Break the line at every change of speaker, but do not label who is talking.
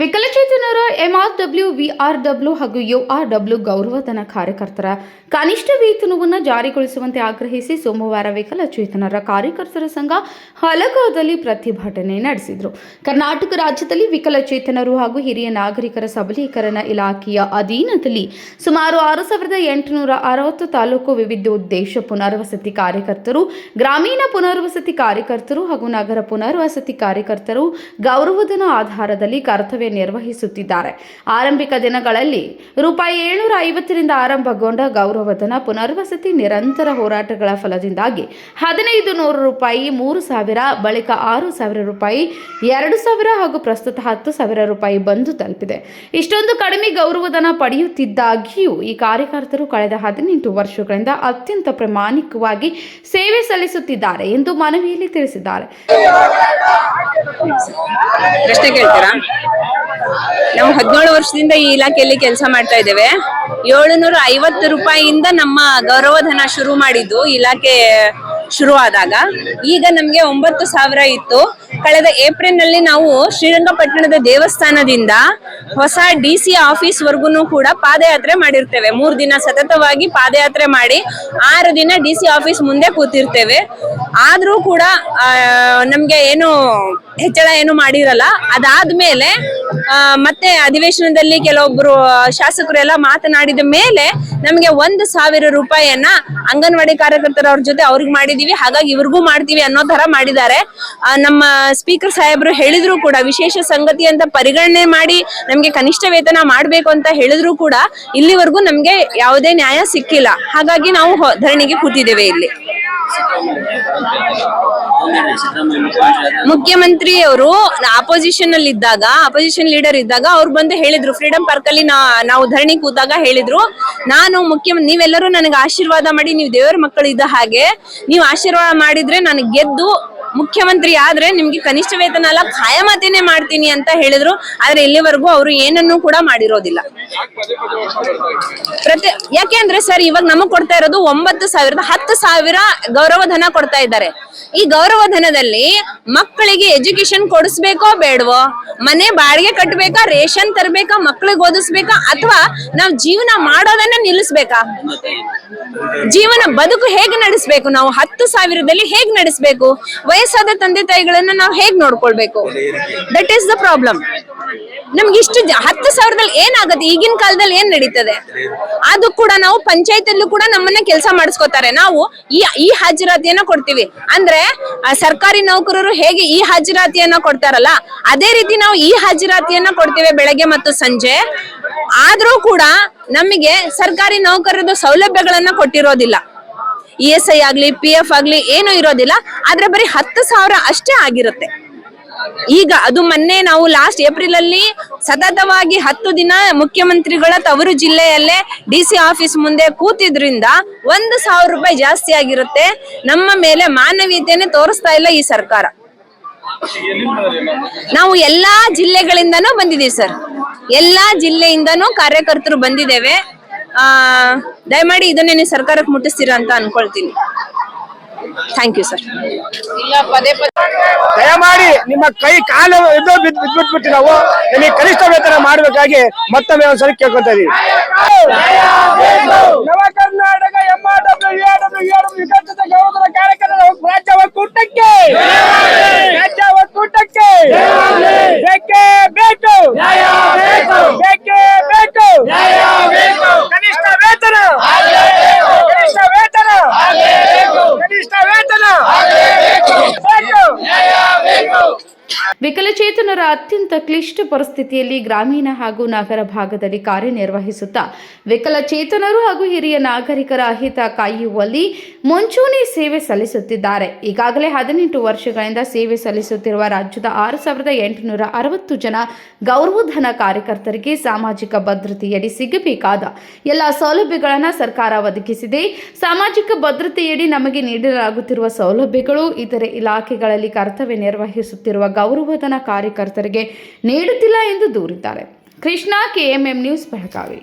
ವಿಕಲಚೇತನರ MRW, VRW ಹಾಗೂ ಯುಆರ್ಡಬ್ಲ್ಯೂ ಗೌರವಧನ ಕಾರ್ಯಕರ್ತರ ಕನಿಷ್ಠ ವೇತನವನ್ನು ಜಾರಿಗೊಳಿಸುವಂತೆ ಆಗ್ರಹಿಸಿ ಸೋಮವಾರ ವಿಕಲಚೇತನರ ಕಾರ್ಯಕರ್ತರ ಸಂಘ ಹಲಗಾದಲ್ಲಿ ಪ್ರತಿಭಟನೆ ನಡೆಸಿದರು. ಕರ್ನಾಟಕ ರಾಜ್ಯದಲ್ಲಿ ವಿಕಲಚೇತನರು ಹಾಗೂ ಹಿರಿಯ ನಾಗರಿಕರ ಸಬಲೀಕರಣ ಇಲಾಖೆಯ ಅಧೀನದಲ್ಲಿ ಸುಮಾರು 6860 ತಾಲೂಕು ವಿವಿಧೋದ್ದೇಶ ಪುನರ್ವಸತಿ ಕಾರ್ಯಕರ್ತರು, ಗ್ರಾಮೀಣ ಪುನರ್ವಸತಿ ಕಾರ್ಯಕರ್ತರು ಹಾಗೂ ನಗರ ಪುನರ್ವಸತಿ ಕಾರ್ಯಕರ್ತರು ಗೌರವಧನ ಆಧಾರದಲ್ಲಿ ಕರ್ತವ್ಯ ನಿರ್ವಹಿಸುತ್ತಿದ್ದಾರೆ. ಆರಂಭಿಕ ದಿನಗಳಲ್ಲಿ ₹750ರಿಂದ ಆರಂಭಗೊಂಡ ಗೌರವಧನ ಪುನರ್ವಸತಿ ನಿರಂತರ ಹೋರಾಟಗಳ ಫಲದಿಂದಾಗಿ ₹1500, ₹3000, ಬಳಿಕ ₹6000, ₹2000 ಹಾಗೂ ಪ್ರಸ್ತುತ ₹10,000 ಬಂದು ತಲುಪಿದೆ. ಇಷ್ಟೊಂದು ಕಡಿಮೆ ಗೌರವಧನ ಪಡೆಯುತ್ತಿದ್ದಾಗಿಯೂ ಈ ಕಾರ್ಯಕರ್ತರು ಕಳೆದ 18 ವರ್ಷಗಳಿಂದ ಅತ್ಯಂತ ಪ್ರಾಮಾಣಿಕವಾಗಿ ಸೇವೆ ಸಲ್ಲಿಸುತ್ತಿದ್ದಾರೆ ಎಂದು ಮನವಿಯಲ್ಲಿ ತಿಳಿಸಿದ್ದಾರೆ.
ಪ್ರಶ್ನೆ ಕೇಳ್ತೀರಾ? ನಾವು 17 ವರ್ಷದಿಂದ ಈ ಇಲಾಖೆಯಲ್ಲಿ ಕೆಲಸ ಮಾಡ್ತಾ ಇದ್ದೇವೆ. ₹750 ನಮ್ಮ ಗೌರವಧನ ಶುರು ಮಾಡಿದ್ದು ಇಲಾಖೆ ಶುರುವಾದಾಗ. ಈಗ ನಮ್ಗೆ 9,000 ಇತ್ತು. ಕಳೆದ ಏಪ್ರಿಲ್ ನಲ್ಲಿ ನಾವು ಶ್ರೀರಂಗಪಟ್ಟಣದ ದೇವಸ್ಥಾನದಿಂದ ಹೊಸ DC ಆಫೀಸ್ ವರ್ಗು ಕೂಡ ಪಾದಯಾತ್ರೆ ಮಾಡಿರ್ತೇವೆ. 3 ದಿನ ಸತತವಾಗಿ ಪಾದಯಾತ್ರೆ ಮಾಡಿ 6 ದಿನ DC ಆಫೀಸ್ ಮುಂದೆ ಕೂತಿರ್ತೇವೆ. ಆದ್ರೂ ಕೂಡ ನಮ್ಗೆ ಏನು ಹೆಚ್ಚಳ ಏನು ಮಾಡಿರಲ್ಲ. ಅದಾದ್ಮೇಲೆ ಮತ್ತೆ ಅಧಿವೇಶನದಲ್ಲಿ ಕೆಲವೊಬ್ರು ಶಾಸಕರೆಲ್ಲ ಮಾತನಾಡಿದ ಮೇಲೆ ನಮ್ಗೆ ₹1,000 ಅಂಗನವಾಡಿ ಕಾರ್ಯಕರ್ತರವ್ರ ಜೊತೆ ಅವ್ರಿಗೆ ಮಾಡಿದೀವಿ, ಹಾಗಾಗಿ ಇವ್ರಿಗೂ ಮಾಡ್ತೀವಿ ಅನ್ನೋ ತರ ಮಾಡಿದ್ದಾರೆ. ನಮ್ಮ ಸ್ಪೀಕರ್ ಸಾಹೇಬ್ರು ಹೇಳಿದ್ರು ಕೂಡ ವಿಶೇಷ ಸಂಗತಿ ಅಂತ ಪರಿಗಣನೆ ಮಾಡಿ ನಮ್ಗೆ ಕನಿಷ್ಠ ವೇತನ ಮಾಡ್ಬೇಕು ಅಂತ ಹೇಳಿದ್ರು ಕೂಡ ಇಲ್ಲಿವರೆಗೂ ನಮ್ಗೆ ಯಾವುದೇ ನ್ಯಾಯ ಸಿಕ್ಕಿಲ್ಲ. ಹಾಗಾಗಿ ನಾವು ಧರಣಿಗೆ ಕೂತಿದ್ದೇವೆ. ಇಲ್ಲಿ ಮುಖ್ಯಮಂತ್ರಿ ಅವರು ಅಪೋಸಿಷನ್ ಅಲ್ಲಿ ಇದ್ದಾಗ, ಅಪೋಸಿಷನ್ ಲೀಡರ್ ಇದ್ದಾಗ ಅವ್ರು ಬಂದು ಹೇಳಿದ್ರು, ಫ್ರೀಡಂ ಪಾರ್ಕ್ ಅಲ್ಲಿ ನಾವು ಧರಣಿ ಕೂತಾಗ ಹೇಳಿದ್ರು, ನಾನು ನೀವೆಲ್ಲರೂ ನನಗೆ ಆಶೀರ್ವಾದ ಮಾಡಿ, ನೀವು ದೇವರ ಮಕ್ಕಳು ಇದ್ದ ಹಾಗೆ ನೀವು ಆಶೀರ್ವಾದ ಮಾಡಿದ್ರೆ ನನಗೆ ಗೆದ್ದು ಮುಖ್ಯಮಂತ್ರಿ ಆದ್ರೆ ನಿಮ್ಗೆ ಕನಿಷ್ಠ ವೇತನ ಎಲ್ಲ ಖಾಯಮಾತಿನೇ ಮಾಡ್ತೀನಿ ಅಂತ ಹೇಳಿದ್ರು. ಆದ್ರೆ ಇಲ್ಲಿವರೆಗೂ ಅವರು ಏನನ್ನೂ ಕೂಡ ಮಾಡಿರೋದಿಲ್ಲ. ಯಾಕೆಂದ್ರೆ ಸರ್, ಇವಾಗ ನಮಗ್ ಕೊಡ್ತಾ ಇರೋದು 9,000, 10,000 ಗೌರವಧನ ಕೊಡ್ತಾ ಇದ್ದಾರೆ. ಈ ಗೌರವಧನದಲ್ಲಿ ಮಕ್ಕಳಿಗೆ ಎಜುಕೇಶನ್ ಕೊಡಿಸ್ಬೇಕೋ ಬೇಡವೋ, ಮನೆ ಬಾಡಿಗೆ ಕಟ್ಟಬೇಕಾ, ರೇಷನ್ ತರಬೇಕಾ, ಮಕ್ಕಳಿಗೆ ಓದಿಸ್ಬೇಕಾ, ಅಥವಾ ನಾವ್ ಜೀವನ ಮಾಡೋದನ್ನ ನಿಲ್ಲಿಸ್ಬೇಕಾ? ಜೀವನ ಬದುಕು ಹೇಗೆ ನಡೆಸಬೇಕು? ನಾವು 10,000ದಲ್ಲಿ ಹೇಗ್ ನಡೆಸಬೇಕು? ವಯಸ್ಸಾದ ತಂದೆ ತಾಯಿಗಳನ್ನ ನಾವು ಹೇಗ್ ನೋಡ್ಕೊಳ್ಬೇಕು? That is the problem. ನಮ್ಗೆ ಇಷ್ಟು 10,000ದಲ್ಲಿ ಏನಾಗುತ್ತೆ? ಈಗಿನ ಕಾಲದಲ್ಲಿ ಏನ್ ನಡೀತದೆ? ಅದು ಕೂಡ ನಾವು ಪಂಚಾಯತ್ ಅಲ್ಲೂ ಕೂಡ ನಮ್ಮನ್ನ ಕೆಲಸ ಮಾಡಿಸ್ಕೋತಾರೆ. ನಾವು ಈ ಹಾಜರಾತಿಯನ್ನ ಕೊಡ್ತೀವಿ. ಅಂದ್ರೆ ಸರ್ಕಾರಿ ನೌಕರರು ಹೇಗೆ ಈ ಹಾಜರಾತಿಯನ್ನ ಕೊಡ್ತಾರಲ್ಲ, ಅದೇ ರೀತಿ ನಾವು ಈ ಹಾಜರಾತಿಯನ್ನ ಕೊಡ್ತೇವೆ ಬೆಳಗ್ಗೆ ಮತ್ತು ಸಂಜೆ. ಆದ್ರೂ ಕೂಡ ನಮಗೆ ಸರ್ಕಾರಿ ನೌಕರರ ಸೌಲಭ್ಯಗಳನ್ನ ಕೊಟ್ಟಿರೋದಿಲ್ಲ. ESI ಆಗ್ಲಿ, PF ಆಗ್ಲಿ ಏನು ಇರೋದಿಲ್ಲ. ಆದ್ರೆ ಬರೀ 10,000 ಅಷ್ಟೇ ಆಗಿರುತ್ತೆ. ಈಗ ಅದು ಮೊನ್ನೆ ನಾವು ಲಾಸ್ಟ್ ಏಪ್ರಿಲ್ ಅಲ್ಲಿ ಸತತವಾಗಿ 10 ದಿನ ಮುಖ್ಯಮಂತ್ರಿಗಳ ತವರು ಜಿಲ್ಲೆಯಲ್ಲೇ DC ಆಫೀಸ್ ಮುಂದೆ ಕೂತಿದ್ರಿಂದ ₹1,000 ಜಾಸ್ತಿ ಆಗಿರುತ್ತೆ. ನಮ್ಮ ಮೇಲೆ ಮಾನವೀಯತೆಯನ್ನೇ ತೋರಿಸ್ತಾ ಇಲ್ಲ ಈ ಸರ್ಕಾರ. ನಾವು ಎಲ್ಲಾ ಜಿಲ್ಲೆಗಳಿಂದನೂ ಬಂದಿದ್ದೀವಿ ಸರ್. ಎಲ್ಲಾ ಜಿಲ್ಲೆಯಿಂದನೂ ಕಾರ್ಯಕರ್ತರು ಬಂದಿದ್ದೇವೆ. ದಯಮಾಡಿ ಇದನ್ನೇ ನೀವು ಸರ್ಕಾರಕ್ಕೆ ಮುಟ್ಟಿಸ್ತೀರಾ ಅಂತ ಅನ್ಕೊಳ್ತೀನಿ. Thank you sir.
ದಯಮಾಡಿ ನಿಮ್ಮ ಕೈ ಕಾಲು ಬಿಟ್ಬಿಟ್ಟು ನಾವು ನಿಮಗೆ ಕನಿಷ್ಠ ವೇತನ ಮಾಡಬೇಕಾಗಿ ಮತ್ತೊಮ್ಮೆ ಒಂದ್ಸಲ ಕೇಳ್ಕೊಂತ ಇದೀವಿ. ನವ ಕರ್ನಾಟಕ ವಿಕಸಿತ ಗೌರವಧನ ಕಾರ್ಯಕ್ರಮದ ರಾಜ್ಯ ಒಕ್ಕೂಟಕ್ಕೆ ಬೇಕೇ ಬೇಕು, ಬೇಕೇ ಬೇಕು ಕನಿಷ್ಠ ವೇತನ, ಕನಿಷ್ಠ ವೇತನ, ಕನಿಷ್ಠ ವೇತನ.
ವಿಕಲಚೇತನರ ಅತ್ಯಂತ ಕ್ಲಿಷ್ಟ ಪರಿಸ್ಥಿತಿಯಲ್ಲಿ ಗ್ರಾಮೀಣ ಹಾಗೂ ನಗರ ಭಾಗದಲ್ಲಿ ಕಾರ್ಯನಿರ್ವಹಿಸುತ್ತಾ ವಿಕಲಚೇತನರು ಹಾಗೂ ಹಿರಿಯ ನಾಗರಿಕರ ಹಿತ ಕಾಯುವಲ್ಲಿ ಮುಂಚೂಣಿ ಸೇವೆ ಸಲ್ಲಿಸುತ್ತಿದ್ದಾರೆ. ಈಗಾಗಲೇ 18 ವರ್ಷಗಳಿಂದ ಸೇವೆ ಸಲ್ಲಿಸುತ್ತಿರುವ ರಾಜ್ಯದ 6860 ಜನ ಗೌರವಧನ ಕಾರ್ಯಕರ್ತರಿಗೆ ಸಾಮಾಜಿಕ ಭದ್ರತೆಯಡಿ ಸಿಗಬೇಕಾದ ಎಲ್ಲ ಸೌಲಭ್ಯಗಳನ್ನು ಸರ್ಕಾರ ಒದಗಿಸಿದೆ. ಸಾಮಾಜಿಕ ಭದ್ರತೆಯಡಿ ನಮಗೆ ನೀಡಲಾಗುತ್ತಿರುವ ಸೌಲಭ್ಯಗಳು ಇತರೆ ಇಲಾಖೆಗಳಲ್ಲಿ ಕರ್ತವ್ಯ ನಿರ್ವಹಿಸುತ್ತಿರುವ ಗೌರವಧನ ಕಾರ್ಯಕರ್ತರಿಗೆ ನೀಡುತ್ತಿಲ್ಲ ಎಂದು ದೂರಿದ್ದಾರೆ. Krishna, KMM news, Belagavi.